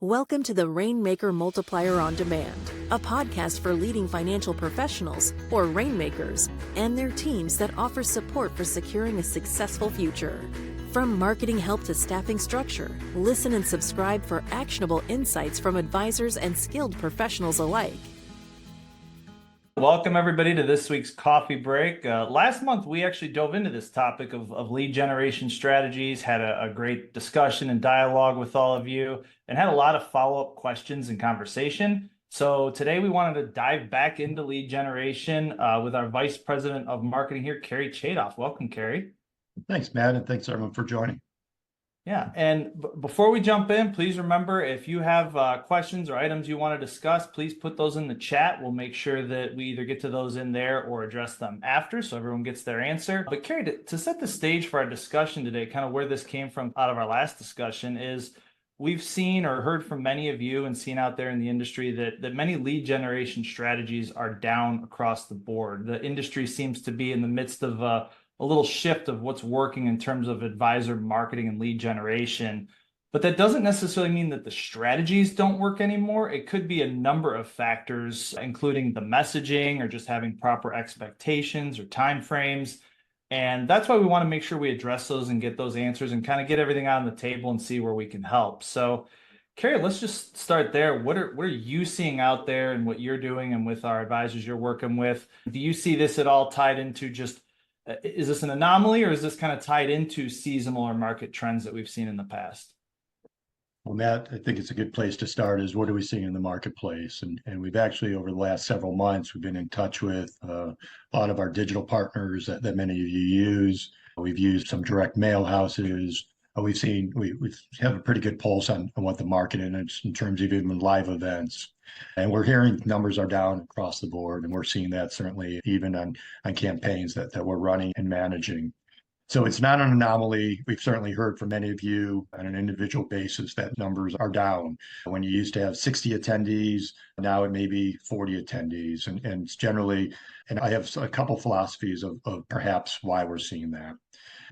Welcome to the Rainmaker Multiplier on Demand, a podcast for leading financial professionals, or rainmakers, and their teams that offer support for securing a successful future. From marketing help to staffing structure, listen and subscribe for actionable insights from advisors and skilled professionals alike. Welcome, everybody, to this week's coffee break. Last month, we actually dove into this topic of lead generation strategies, had a great discussion and dialogue with all of you, and had a lot of follow-up questions and conversation. So today we wanted to dive back into lead generation with our Vice President of Marketing here, Cary Chaitoff. Welcome, Cary. Thanks, Matt, and thanks everyone for joining. Yeah, and before we jump in, please remember, if you have questions or items you want to discuss, please put those in the chat. We'll make sure that we either get to those in there or address them after, so everyone gets their answer. But Cary, to set the stage for our discussion today, kind of where this came from out of our last discussion, is we've seen or heard from many of you and seen out there in the industry that many lead generation strategies are down across the board. The industry seems to be in the midst of a little shift of what's working in terms of advisor marketing and lead generation. But that doesn't necessarily mean that the strategies don't work anymore. It could be a number of factors, including the messaging or just having proper expectations or timeframes. And that's why we want to make sure we address those and get those answers and kind of get everything on the table and see where we can help. So, Cary, let's just start there. What are you seeing out there and what you're doing and with our advisors you're working with? Do you see this at all tied into just, is this an anomaly, or is this kind of tied into seasonal or market trends that we've seen in the past? Well, Matt, I think it's a good place to start is what are we seeing in the marketplace? And we've actually, over the last several months, we've been in touch with a lot of our digital partners that many of you use. We've used some direct mail houses. We have a pretty good pulse on what the market is in terms of even live events. And we're hearing numbers are down across the board, and we're seeing that certainly even on campaigns that we're running and managing. So it's not an anomaly. We've certainly heard from many of you on an individual basis that numbers are down. When you used to have 60 attendees, now it may be 40 attendees. And it's generally, and I have a couple philosophies of perhaps why we're seeing that.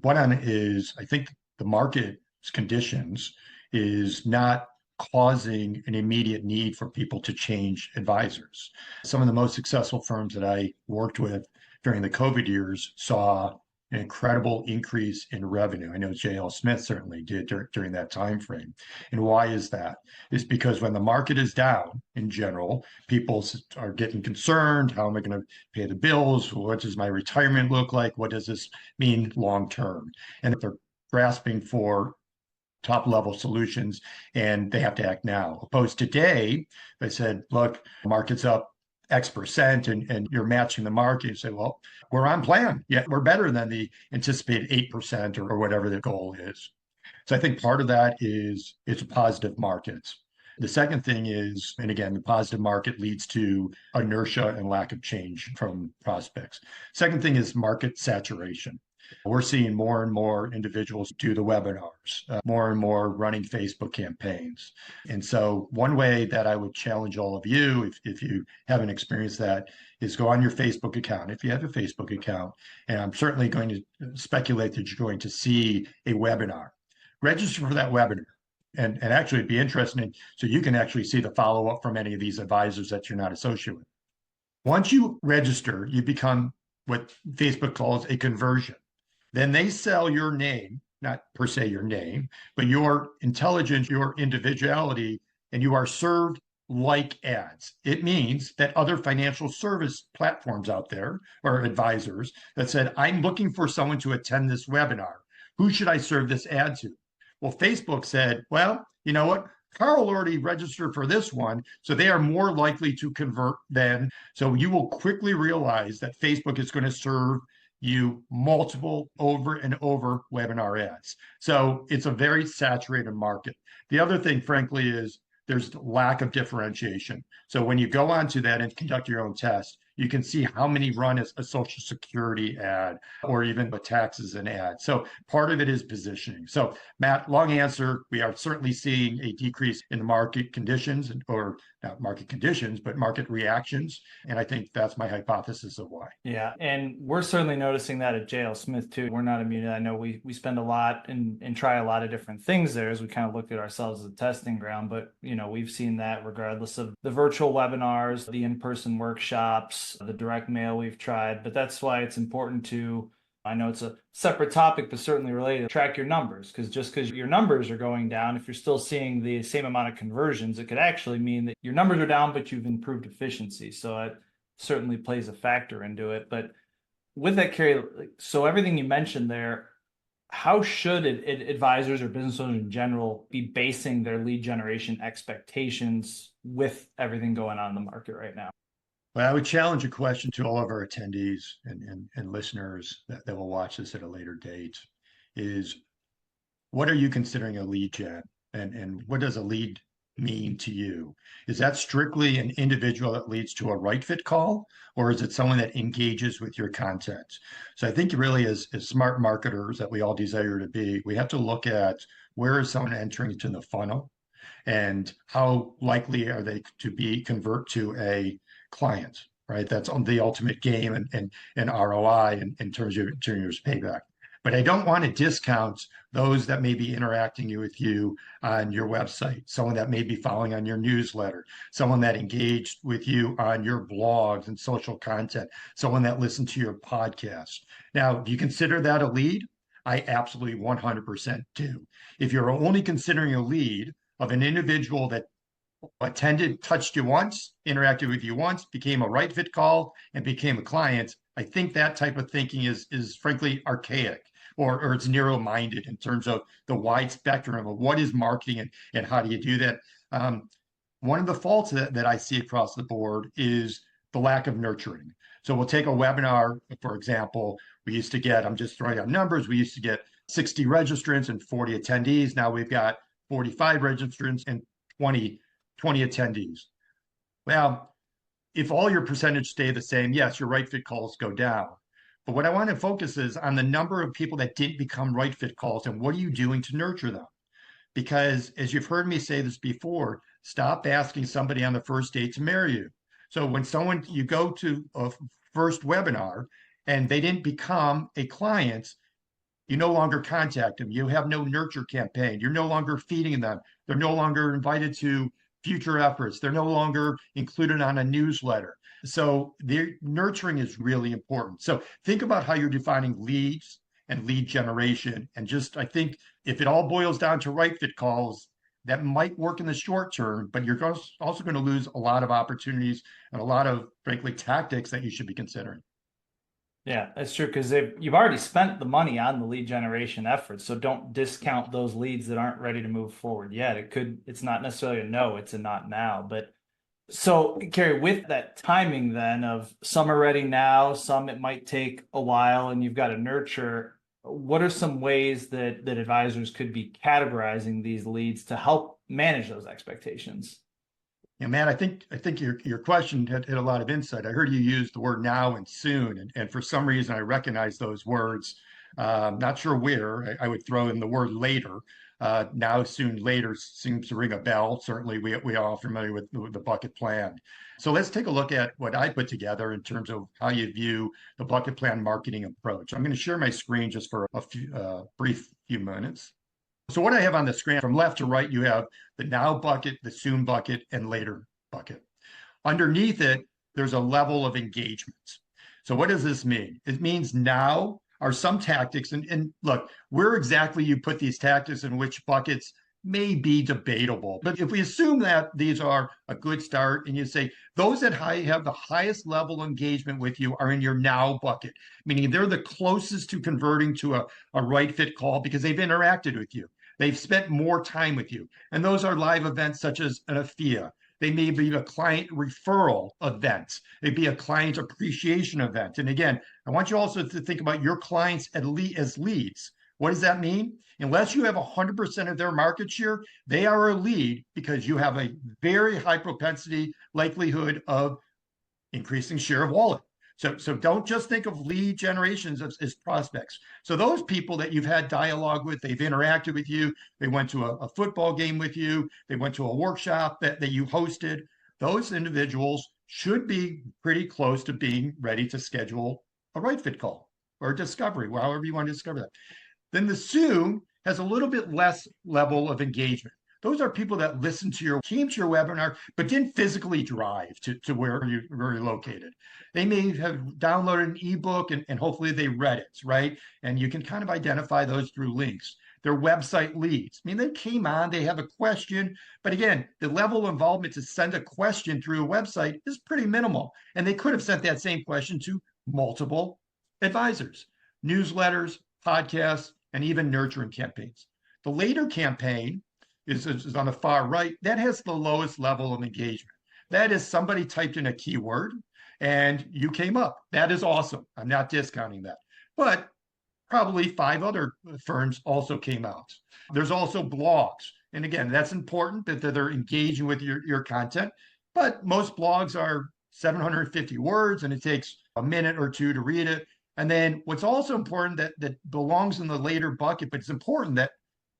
One is, I think the market's conditions is not causing an immediate need for people to change advisors. Some of the most successful firms that I worked with during the COVID years saw an incredible increase in revenue. I know J.L. Smith certainly did during that time frame. And why is that? It's because when the market is down in general, people are getting concerned. How am I going to pay the bills? What does my retirement look like? What does this mean long term? And if they're grasping for top level solutions, and they have to act now. Opposed to today, they said, look, market's up X percent and you're matching the market. You say, well, we're on plan. Yeah, we're better than the anticipated 8% or whatever the goal is. So I think part of that is it's positive markets. The second thing is, and again, the positive market leads to inertia and lack of change from prospects. Second thing is market saturation. We're seeing more and more individuals do the webinars, more and more running Facebook campaigns. And so one way that I would challenge all of you, if you haven't experienced that, is go on your Facebook account, if you have a Facebook account, and I'm certainly going to speculate that you're going to see a webinar. Register for that webinar. And actually it'd be interesting, so you can actually see the follow-up from any of these advisors that you're not associated with. Once you register, you become what Facebook calls a conversion. Then they sell your name, not per se your name, but your intelligence, your individuality, and you are served like ads. It means that other financial service platforms out there or advisors that said, I'm looking for someone to attend this webinar. Who should I serve this ad to? Well, Facebook said, well, you know what? Carl already registered for this one, so they are more likely to convert then. So you will quickly realize that Facebook is going to serve you multiple over and over webinar ads. So it's a very saturated market. The other thing, frankly, is there's lack of differentiation. So when you go onto that and conduct your own test, You can see how many run as a Social Security ad or even a taxes an ad. So part of it is positioning. So Matt, long answer, we are certainly seeing a decrease in the market conditions, or not market conditions, but market reactions. And I think that's my hypothesis of why. Yeah, and we're certainly noticing that at JL Smith too. We're not immune. I know we spend a lot and try a lot of different things there as we kind of look at ourselves as a testing ground. But we've seen that regardless of the virtual webinars, the in-person workshops, the direct mail we've tried. But that's why it's important to, I know it's a separate topic, but certainly related, track your numbers, because just because your numbers are going down, if you're still seeing the same amount of conversions, it could actually mean that your numbers are down, but you've improved efficiency. So it certainly plays a factor into it. But with that, Cary, so everything you mentioned there, how should advisors or business owners in general be basing their lead generation expectations with everything going on in the market right now? Well, I would challenge a question to all of our attendees and listeners that will watch this at a later date is, what are you considering a lead gen? And what does a lead mean to you? Is that strictly an individual that leads to a right fit call, or is it someone that engages with your content? So I think really as smart marketers that we all desire to be, we have to look at where is someone entering into the funnel and how likely are they to convert to a client, right? That's on the ultimate game and ROI in terms of payback. But I don't want to discount those that may be interacting with you on your website, someone that may be following on your newsletter, someone that engaged with you on your blogs and social content, someone that listened to your podcast. Now, do you consider that a lead? I absolutely 100% do. If you're only considering a lead of an individual that attended, touched you once, interacted with you once, became a right fit call, and became a client, I think that type of thinking is frankly archaic, or it's narrow-minded in terms of the wide spectrum of what is marketing and how do you do that. One of the faults that I see across the board is the lack of nurturing. So we'll take a webinar, for example. We used to get, I'm just throwing out numbers, we used to get 60 registrants and 40 attendees. Now we've got 45 registrants and 20 attendees. Well, if all your percentage stay the same, yes, your right fit calls go down. But what I want to focus is on the number of people that didn't become right fit calls and what are you doing to nurture them? Because as you've heard me say this before, stop asking somebody on the first date to marry you. So when you go to a first webinar and they didn't become a client, you no longer contact them. You have no nurture campaign. You're no longer feeding them. They're no longer invited to future efforts. They're no longer included on a newsletter. So the nurturing is really important. So think about how you're defining leads and lead generation. And I think if it all boils down to right fit calls, that might work in the short term, but you're also going to lose a lot of opportunities and a lot of, frankly, tactics that you should be considering. Yeah, that's true, because you've already spent the money on the lead generation efforts. So don't discount those leads that aren't ready to move forward yet. It's not necessarily a no, it's a not now. But so, Cary, with that timing then of some are ready now, some it might take a while, and you've got to nurture, what are some ways that advisors could be categorizing these leads to help manage those expectations? Yeah, man, I think your question had a lot of insight. I heard you use the word now and soon, and for some reason I recognize those words. Not sure where. I would throw in the word later. Now, soon, later seems to ring a bell. Certainly, we are all familiar with the bucket plan. So let's take a look at what I put together in terms of how you view the bucket plan marketing approach. I'm going to share my screen just for a brief few minutes. So what I have on the screen from left to right, you have the now bucket, the soon bucket, and later bucket. Underneath it, there's a level of engagement. So what does this mean? It means now are some tactics, and look, where exactly you put these tactics in which buckets may be debatable. But if we assume that these are a good start and you say those that have the highest level of engagement with you are in your now bucket, meaning they're the closest to converting to a right fit call because they've interacted with you. They've spent more time with you. And those are live events such as an AFIA. They may be a client referral event. It'd be a client appreciation event. And again, I want you also to think about your clients as leads. What does that mean? Unless you have 100% of their market share, they are a lead because you have a very high propensity likelihood of increasing share of wallet. So don't just think of lead generations as prospects. So those people that you've had dialogue with, they've interacted with you, they went to a football game with you, they went to a workshop that you hosted, those individuals should be pretty close to being ready to schedule a right fit call or discovery, however you want to discover that. Then the soon has a little bit less level of engagement. Those are people that listen to your came to your webinar, but didn't physically drive to where you're located. They may have downloaded an ebook and hopefully they read it, right? And you can kind of identify those through links. Their website leads. I mean, they came on, they have a question, but again, the level of involvement to send a question through a website is pretty minimal. And they could have sent that same question to multiple advisors, newsletters, podcasts, and even nurturing campaigns. The later campaign is on the far right. That has the lowest level of engagement. That is somebody typed in a keyword and you came up. That is awesome. I'm not discounting that. But probably 5 other firms also came out. There's also blogs. And again, that's important that they're engaging with your content. But most blogs are 750 words and it takes a minute or two to read it. And then what's also important that belongs in the later bucket, but it's important that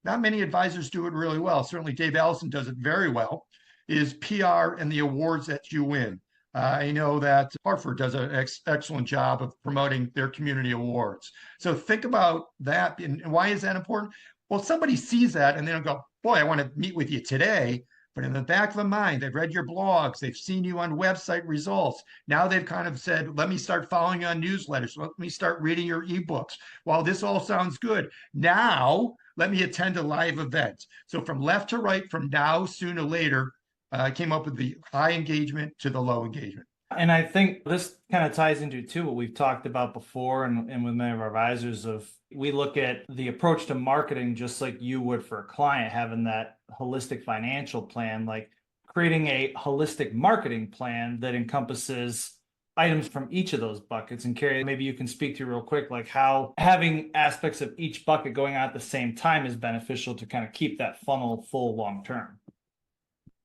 not many advisors do it really well. Certainly Dave Allison does it very well, is PR and the awards that you win. I know that Hartford does an excellent job of promoting their community awards. So think about that. And why is that important? Well, somebody sees that and they'll go, boy, I want to meet with you today. But in the back of the mind, they've read your blogs, they've seen you on website results. Now they've kind of said, let me start following you on newsletters. Let me start reading your ebooks. While this all sounds good, now let me attend a live event. So from left to right, from now, sooner, later, I came up with the high engagement to the low engagement. And I think this kind of ties into too what we've talked about before and with many of our advisors of we look at the approach to marketing just like you would for a client, having that holistic financial plan, like creating a holistic marketing plan that encompasses items from each of those buckets. And Cary, maybe you can speak to real quick, like how having aspects of each bucket going on at the same time is beneficial to kind of keep that funnel full long term.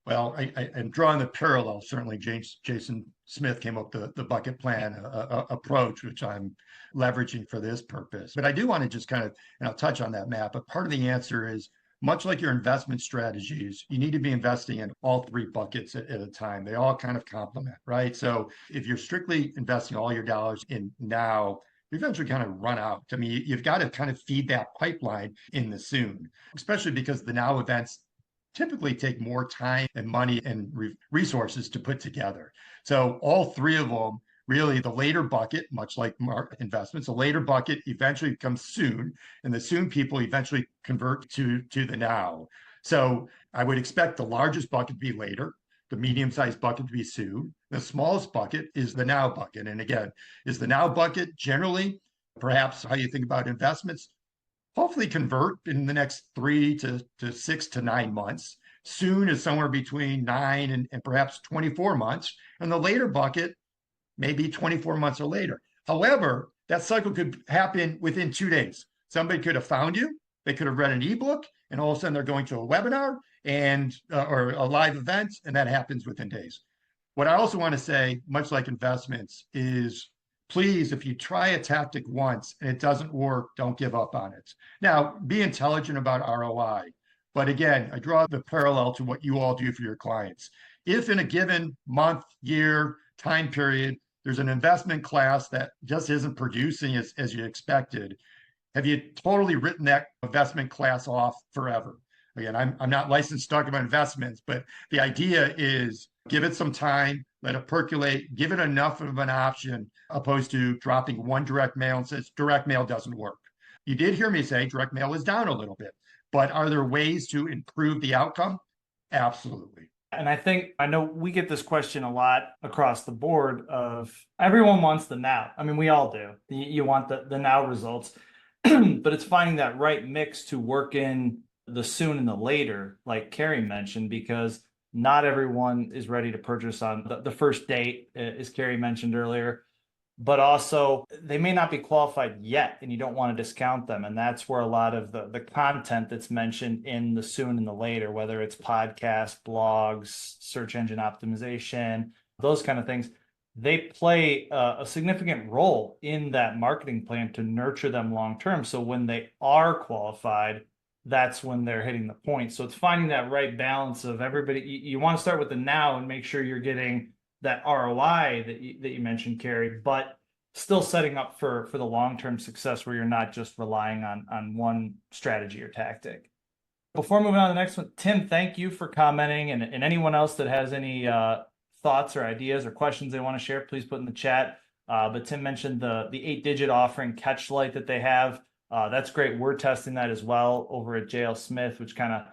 Well, I'm drawing the parallel. Certainly, Jason Smith came up with the bucket plan approach, which I'm leveraging for this purpose. But I do want to just kind of, and I'll touch on that, Matt, but part of the answer is much like your investment strategies, you need to be investing in all 3 buckets at a time. They all kind of complement, right? So if you're strictly investing all your dollars in now, you eventually kind of run out. I mean, you've got to kind of feed that pipeline in the soon, especially because the now events typically take more time and money and resources to put together. So all 3 of them, really the later bucket, much like investments, the later bucket eventually becomes soon, and the soon people eventually convert to the now. So I would expect the largest bucket to be later, the medium-sized bucket to be soon. The smallest bucket is the now bucket. And again, is the now bucket generally perhaps how you think about investments? Hopefully convert in the next 3 to 6 to 9 months. Soon is somewhere between 9 and perhaps 24 months. And the later bucket, maybe 24 months or later. However, that cycle could happen within 2 days. Somebody could have found you, they could have read an ebook, and all of a sudden they're going to a webinar and or a live event, and that happens within days. What I also want to say, much like investments, is please, if you try a tactic once and it doesn't work, don't give up on it. Now, be intelligent about ROI. But again, I draw the parallel to what you all do for your clients. If in a given month, year, time period, there's an investment class that just isn't producing as you expected, have you totally written that investment class off forever? Again, I'm not licensed to talk about investments, but the idea is give it some time, let it percolate, give it enough of an option, opposed to dropping one direct mail and says direct mail doesn't work. You did hear me say direct mail is down a little bit, but are there ways to improve the outcome? Absolutely. And I know we get this question a lot across the board of everyone wants the now. I mean, we all do. You want the now results, but it's finding that right mix to work in the soon and the later, like Cary mentioned, because not everyone is ready to purchase on the first date, as Cary mentioned earlier, but also they may not be qualified yet and you don't want to discount them. And that's where a lot of the content that's mentioned in the soon and the later, whether it's podcasts, blogs, search engine optimization, those kind of things, they play a significant role in that marketing plan to nurture them long term. So when they are qualified, that's when they're hitting the point. So it's finding that right balance of everybody. You want to start with the now and make sure you're getting that ROI that you mentioned, Cary, but still setting up for the long-term success where you're not just relying on one strategy or tactic. Before moving on to the next one, Tim, thank you for commenting, and anyone else that has any thoughts or ideas or questions they want to share, please put in the chat. But Tim mentioned the 8-digit offering Catchlight that they have. That's great. We're testing that as well over at JL Smith, which kind of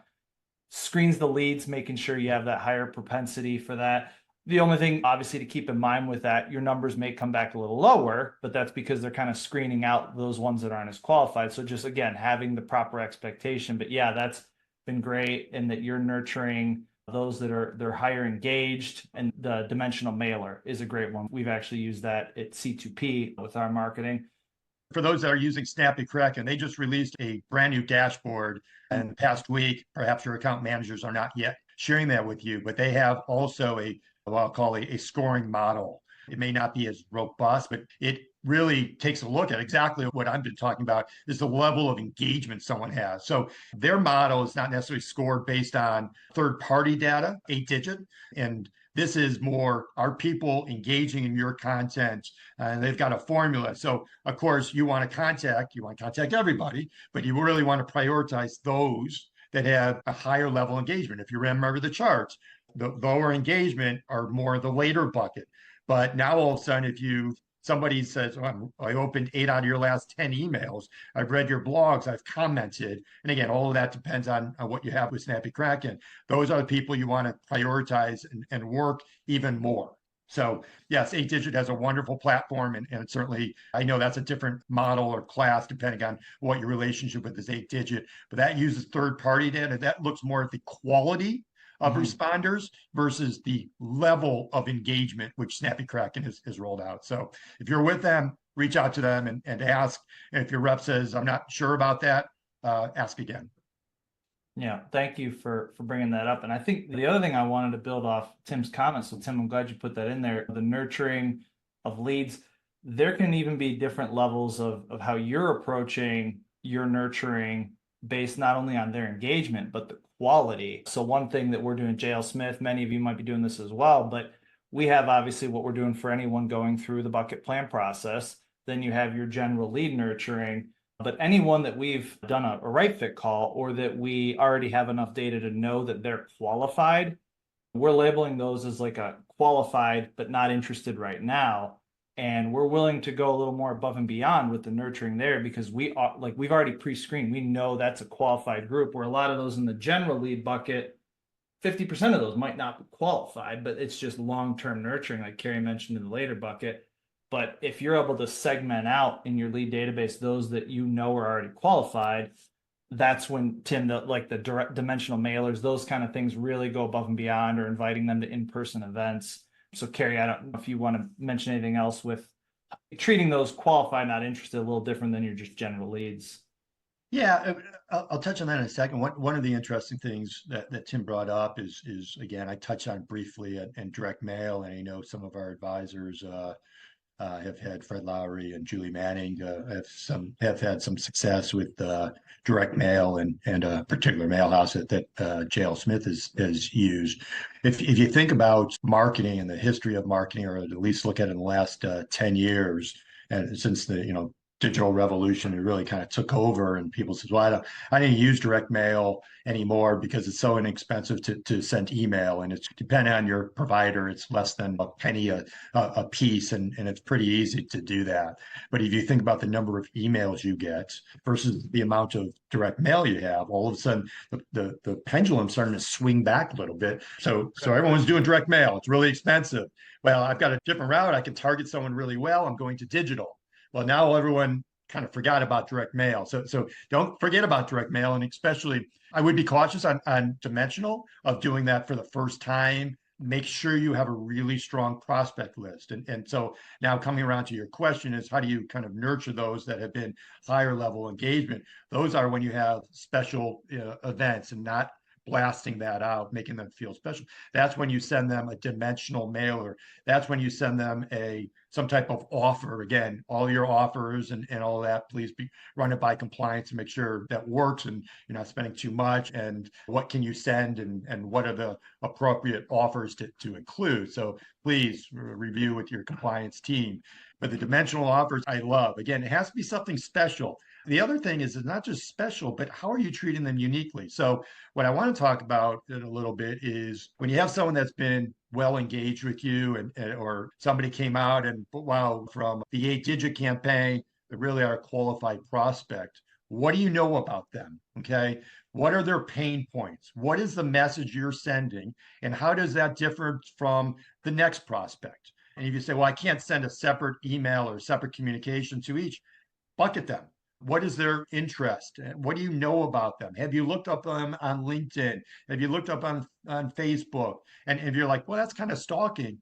screens the leads, making sure you have that higher propensity for that. The only thing, obviously, to keep in mind with that, your numbers may come back a little lower, but that's because they're kind of screening out those ones that aren't as qualified. So just, again, having the proper expectation. But yeah, that's been great in that you're nurturing those that they're higher engaged, and the dimensional mailer is a great one. We've actually used that at C2P with our marketing. For those that are using Snappy Kraken, they just released a brand new dashboard in the past week. Perhaps your account managers are not yet sharing that with you, but they have also what I'll call a scoring model. It may not be as robust, but it really takes a look at exactly what I've been talking about, is the level of engagement someone has. So their model is not necessarily scored based on third-party data, 8-digit, and this is more, are people engaging in your content? And they've got a formula. So of course you want to contact everybody, but you really want to prioritize those that have a higher level engagement. If you remember the charts, the lower engagement are more the later bucket. But now all of a sudden, if somebody says, oh, I opened 8 out of your last 10 emails, I've read your blogs, I've commented. And again, all of that depends on what you have with Snappy Kraken. Those are the people you want to prioritize and work even more. So yes, 8-digit has a wonderful platform, and certainly I know that's a different model or class depending on what your relationship with is 8-digit, but that uses third-party data. That looks more at the quality of responders versus the level of engagement which Snappy Kraken has rolled out. So if you're with them, reach out to them and ask. And if your rep says, I'm not sure about that, ask again. Yeah, thank you for bringing that up. And I think the other thing I wanted to build off Tim's comments, so Tim, I'm glad you put that in there, the nurturing of leads. There can even be different levels of how you're approaching your nurturing based not only on their engagement, but the quality. So one thing that we're doing at JL Smith, many of you might be doing this as well, but we have obviously what we're doing for anyone going through the bucket plan process. Then you have your general lead nurturing. But anyone that we've done a right fit call, or that we already have enough data to know that they're qualified, we're labeling those as like a qualified but not interested right now. And we're willing to go a little more above and beyond with the nurturing there, because we've already pre-screened. We know that's a qualified group, where a lot of those in the general lead bucket, 50% of those might not be qualified, but it's just long-term nurturing, like Cary mentioned in the later bucket. But if you're able to segment out in your lead database those that you know are already qualified, that's when, Tim, the direct dimensional mailers, those kind of things really go above and beyond, or inviting them to in-person events. So Cary, I don't know if you want to mention anything else with treating those qualified, not interested, a little different than your just general leads. Yeah, I'll touch on that in a second. One of the interesting things that Tim brought up is again, I touched on briefly and direct mail, and I know some of our advisors have had Fred Lowry and Julie Manning have had some success with direct mail and a particular mail house that JL Smith has used. If you think about marketing and the history of marketing, or at least look at it in the last 10 years, and since the digital revolution, it really kind of took over, and people said, well, I didn't use direct mail anymore because it's so inexpensive to send email, and it's depending on your provider, it's less than a penny a piece, and it's pretty easy to do that. But if you think about the number of emails you get versus the amount of direct mail you have, all of a sudden the pendulum's starting to swing back a little bit. So everyone's doing direct mail. It's really expensive. Well, I've got a different route. I can target someone really well. I'm going to digital. Well, now everyone kind of forgot about direct mail. So don't forget about direct mail. And especially, I would be cautious on dimensional of doing that for the first time. Make sure you have a really strong prospect list. And so now coming around to your question is, how do you kind of nurture those that have been higher level engagement? Those are when you have special events, and not blasting that out, making them feel special. That's when you send them a dimensional mailer. That's when you send them some type of offer. Again, all your offers and all that, please run it by compliance and make sure that works and you're not spending too much. And what can you send and what are the appropriate offers to include? So please review with your compliance team. But the dimensional offers I love. Again, it has to be something special. The other thing is it's not just special, but how are you treating them uniquely? So what I want to talk about in a little bit is when you have someone that's been well engaged with you or somebody came out and wow, from the 8-digit campaign, they really are a qualified prospect. What do you know about them? Okay. What are their pain points? What is the message you're sending? And how does that differ from the next prospect? And if you say, well, I can't send a separate email or separate communication to each, bucket them. What is their interest? What do you know about them? Have you looked up them on LinkedIn? Have you looked up on Facebook? And if you're like, well, that's kind of stalking,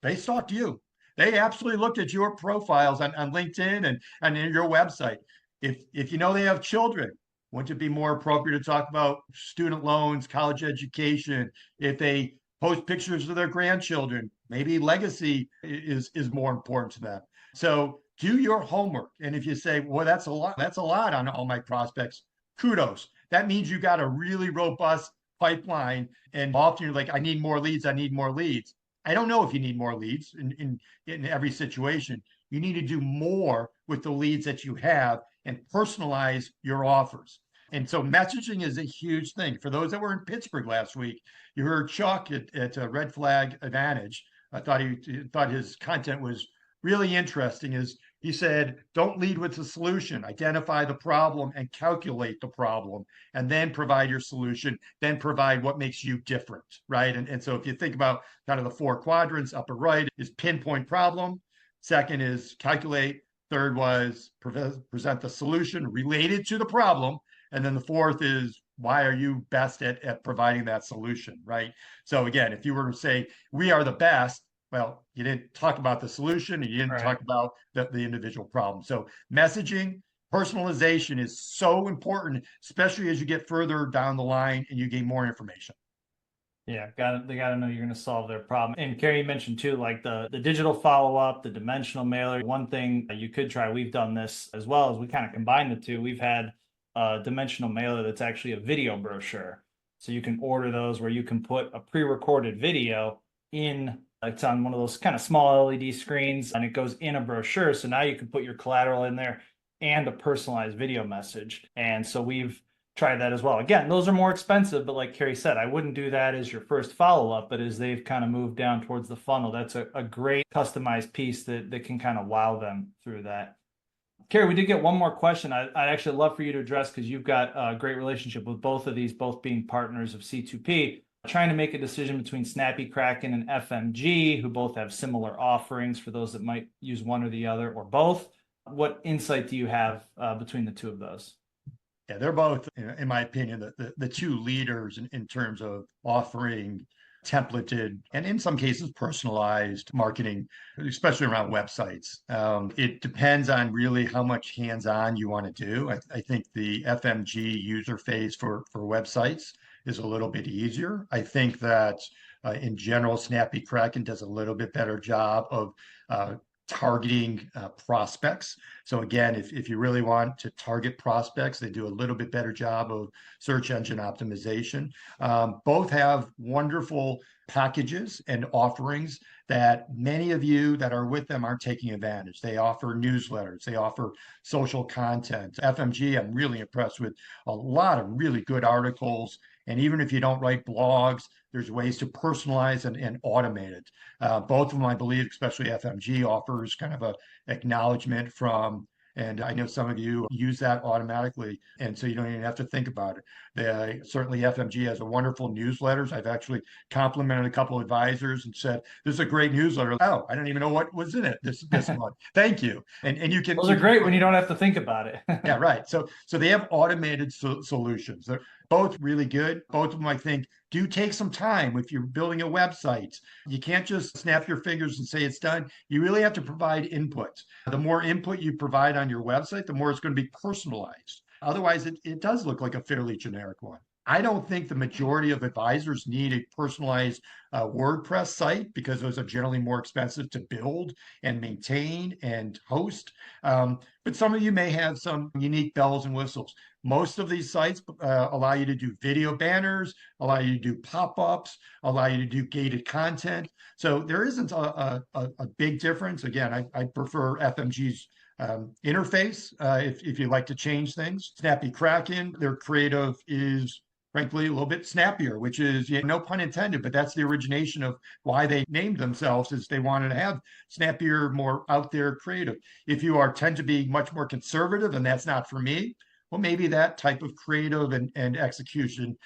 they stalked you. They absolutely looked at your profiles on LinkedIn and in your website. If you know they have children, wouldn't it be more appropriate to talk about student loans, college education? If they post pictures of their grandchildren, maybe legacy is more important to them. So do your homework. And if you say, well, that's a lot on all my prospects, kudos. That means you got a really robust pipeline. And often you're like, I need more leads. I need more leads. I don't know if you need more leads in every situation. You need to do more with the leads that you have and personalize your offers. And so messaging is a huge thing. For those that were in Pittsburgh last week, you heard Chuck at Red Flag Advantage. I thought his content was really interesting. Is he said, don't lead with the solution, identify the problem and calculate the problem, and then provide your solution, then provide what makes you different, right? And so if you think about kind of the 4 quadrants, upper right is pinpoint problem. Second is calculate. Third was present the solution related to the problem. And then the fourth is why are you best at providing that solution, right? So again, if you were to say, we are the best, well, you didn't talk about the solution and you didn't talk about the individual problem. So messaging, personalization is so important, especially as you get further down the line and you gain more information. Yeah, they got to know you're going to solve their problem. And Cary, you mentioned too, like the digital follow-up, the dimensional mailer. One thing you could try, we've done this as well, as we kind of combine the two. We've had a dimensional mailer that's actually a video brochure. So you can order those where you can put a pre-recorded video in. It's on one of those kind of small LED screens and it goes in a brochure. So now you can put your collateral in there and a personalized video message. And so we've tried that as well. Again, those are more expensive, but like Cary said, I wouldn't do that as your first follow-up, but as they've kind of moved down towards the funnel, that's a great customized piece that can kind of wow them through that. Cary, we did get one more question. I'd actually love for you to address because you've got a great relationship with both of these, both being partners of C2P. Trying to make a decision between Snappy, Kraken, and FMG, who both have similar offerings for those that might use one or the other or both. What insight do you have between the two of those? Yeah, they're both, in my opinion, the two leaders in terms of offering templated and in some cases personalized marketing, especially around websites. It depends on really how much hands-on you want to do. I think the FMG user phase for websites is a little bit easier. I think that in general, Snappy Kraken does a little bit better job of targeting prospects. So again, if you really want to target prospects, they do a little bit better job of search engine optimization. Both have wonderful packages and offerings that many of you that are with them aren't taking advantage. They offer newsletters, they offer social content. FMG, I'm really impressed with a lot of really good articles. And even if you don't write blogs, there's ways to personalize and automate it. Both of them, I believe, especially FMG, offers kind of a acknowledgement from, and I know some of you use that automatically, and so you don't even have to think about it. Certainly FMG has a wonderful newsletters. I've actually complimented a couple of advisors and said, this is a great newsletter. Oh, I don't even know what was in it this month. Thank you. And you can— Those are great when you don't have to think about it. Yeah, right. So they have automated solutions. They're both really good. Both of them, I think, do take some time. If you're building a website, you can't just snap your fingers and say it's done. You really have to provide input. The more input you provide on your website, the more it's going to be personalized. Otherwise, it does look like a fairly generic one. I don't think the majority of advisors need a personalized WordPress site because those are generally more expensive to build and maintain and host. But some of you may have some unique bells and whistles. Most of these sites allow you to do video banners, allow you to do pop-ups, allow you to do gated content. So there isn't a big difference. Again, I prefer FMG's interface if you like to change things. Snappy Kraken, their creative is frankly a little bit snappier, which is, no pun intended, but that's the origination of why they named themselves, is they wanted to have snappier, more out there creative. If you tend to be much more conservative, and that's not for me, well, maybe that type of creative and execution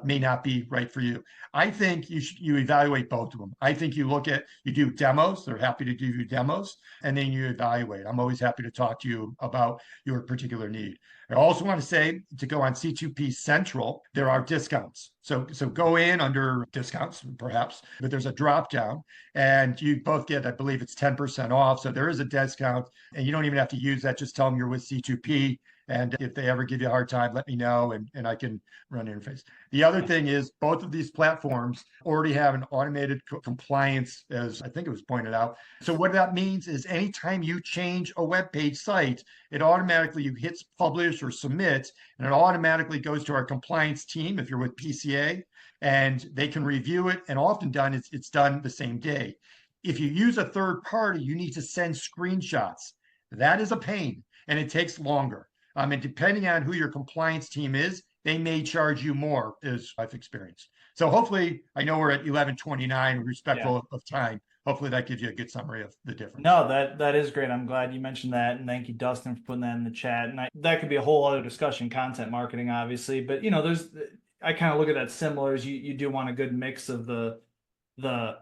may not be right for you. I think you evaluate both of them. I think you do demos. They're happy to do your demos, and then you evaluate. I'm always happy to talk to you about your particular need. I also want to say, to go on C2P Central, there are discounts. So go in under discounts, perhaps, but there's a drop down, and you both get, I believe it's 10% off. So there is a discount, and you don't even have to use that. Just tell them you're with C2P. And if they ever give you a hard time, let me know, and I can run an interface. The other thing is, both of these platforms already have an automated compliance, as I think it was pointed out. So what that means is anytime you change a web page site, it automatically hits publish or submit, and it automatically goes to our compliance team if you're with PCA, and they can review it. And often it's done the same day. If you use a third party, you need to send screenshots. That is a pain, and it takes longer. And depending on who your compliance team is, they may charge you more, as I've experienced. So hopefully, I know we're at 11:29, respectful of time. Hopefully that gives you a good summary of the difference. No, that is great. I'm glad you mentioned that. And thank you, Dustin, for putting that in the chat. And that could be a whole other discussion, content marketing, obviously. But, I kind of look at that similar as you do want a good mix of the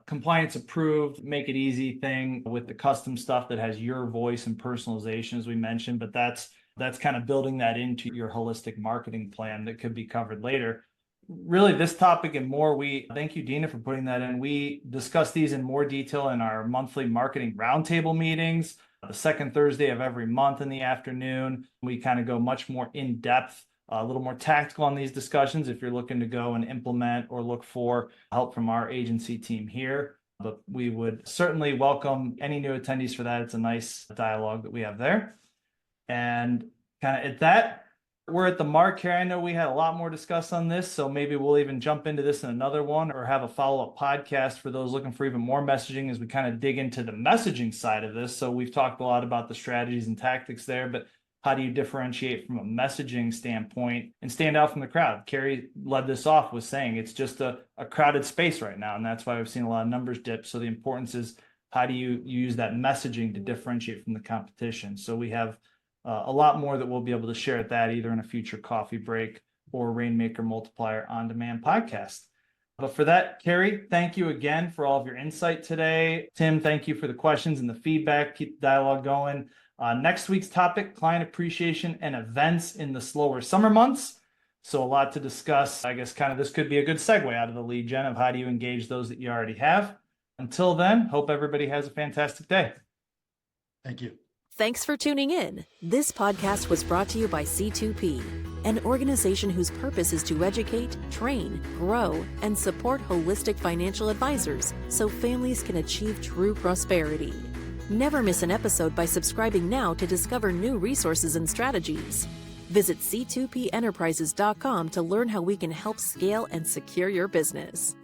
compliance approved, make it easy thing with the custom stuff that has your voice and personalization, as we mentioned. But that's kind of building that into your holistic marketing plan that could be covered later. Really, this topic and more, thank you, Dina, for putting that in. We discuss these in more detail in our monthly marketing roundtable meetings, the second Thursday of every month in the afternoon. We kind of go much more in depth, a little more tactical on these discussions if you're looking to go and implement or look for help from our agency team here. But we would certainly welcome any new attendees for that. It's a nice dialogue that we have there. And kind of at that, we're at the mark here. I know we had a lot more discussed on this, so maybe we'll even jump into this in another one or have a follow-up podcast for those looking for even more messaging as we kind of dig into the messaging side of this. So we've talked a lot about the strategies and tactics there, but how do you differentiate from a messaging standpoint and stand out from the crowd? Cary led this off with saying it's just a crowded space right now, and that's why we've seen a lot of numbers dip. So the importance is, how do you use that messaging to differentiate from the competition? So we have a lot more that we'll be able to share at that, either in a future coffee break or Rainmaker Multiplier on-demand podcast. But for that, Cary, thank you again for all of your insight today. Tim, thank you for the questions and the feedback. Keep the dialogue going. Next week's topic, client appreciation and events in the slower summer months. So a lot to discuss. I guess kind of this could be a good segue out of the lead gen of how do you engage those that you already have. Until then, hope everybody has a fantastic day. Thank you. Thanks for tuning in. This podcast was brought to you by C2P, an organization whose purpose is to educate, train, grow, and support holistic financial advisors so families can achieve true prosperity. Never miss an episode by subscribing now to discover new resources and strategies. Visit C2PEnterprises.com to learn how we can help scale and secure your business.